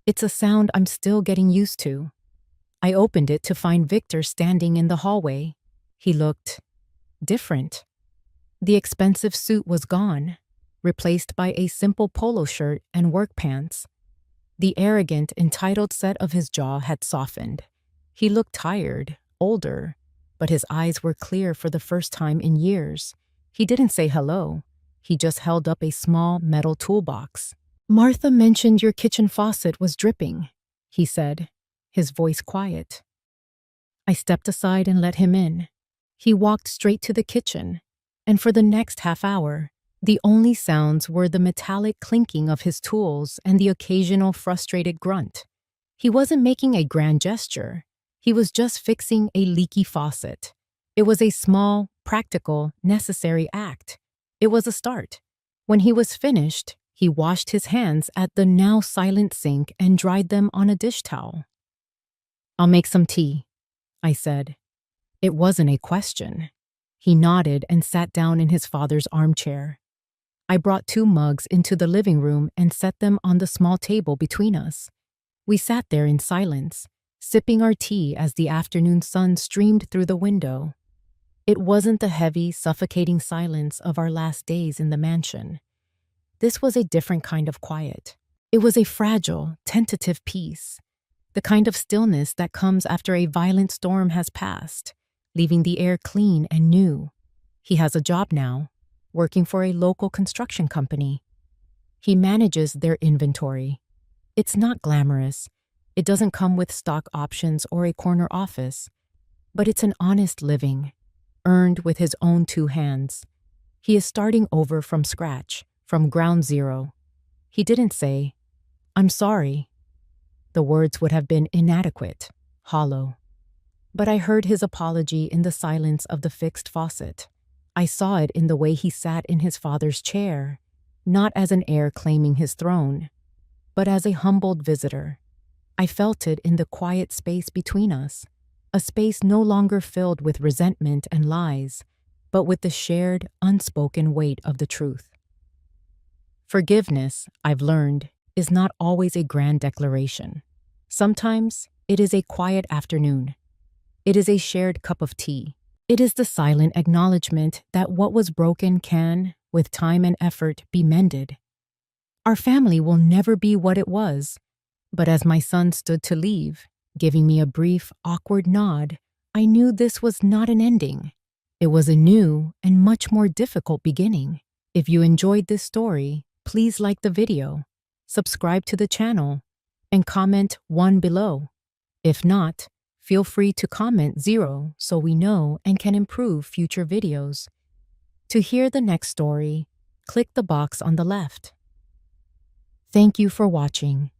Speaker 1: It's a sound I'm still getting used to. I opened it to find Victor standing in the hallway. He looked different. The expensive suit was gone, replaced by a simple polo shirt and work pants. The arrogant, entitled set of his jaw had softened. He looked tired, older, but his eyes were clear for the first time in years. He didn't say hello. He just held up a small metal toolbox. "Martha mentioned your kitchen faucet was dripping," he said, his voice quiet. I stepped aside and let him in. He walked straight to the kitchen, and for the next half hour, the only sounds were the metallic clinking of his tools and the occasional frustrated grunt. He wasn't making a grand gesture. He was just fixing a leaky faucet. It was a small, practical, necessary act. It was a start. When he was finished, he washed his hands at the now silent sink and dried them on a dish towel. "I'll make some tea," I said. It wasn't a question. He nodded and sat down in his father's armchair. I brought 2 mugs into the living room and set them on the small table between us. We sat there in silence, sipping our tea as the afternoon sun streamed through the window. It wasn't the heavy, suffocating silence of our last days in the mansion. This was a different kind of quiet. It was a fragile, tentative peace, the kind of stillness that comes after a violent storm has passed, leaving the air clean and new. He has a job now, working for a local construction company. He manages their inventory. It's not glamorous. It doesn't come with stock options or a corner office, but it's an honest living, earned with his own 2 hands. He is starting over from scratch, from ground zero. He didn't say, "I'm sorry." The words would have been inadequate, hollow. But I heard his apology in the silence of the fixed faucet. I saw it in the way he sat in his father's chair, not as an heir claiming his throne, but as a humbled visitor. I felt it in the quiet space between us, a space no longer filled with resentment and lies, but with the shared, unspoken weight of the truth. Forgiveness, I've learned, is not always a grand declaration. Sometimes it is a quiet afternoon. It is a shared cup of tea. It is the silent acknowledgement that what was broken can, with time and effort, be mended. Our family will never be what it was, but as my son stood to leave, giving me a brief, awkward nod, I knew this was not an ending. It was a new and much more difficult beginning. If you enjoyed this story, please like the video, subscribe to the channel, and comment 1 below. If not, feel free to comment 0 so we know and can improve future videos. To hear the next story, click the box on the left. Thank you for watching.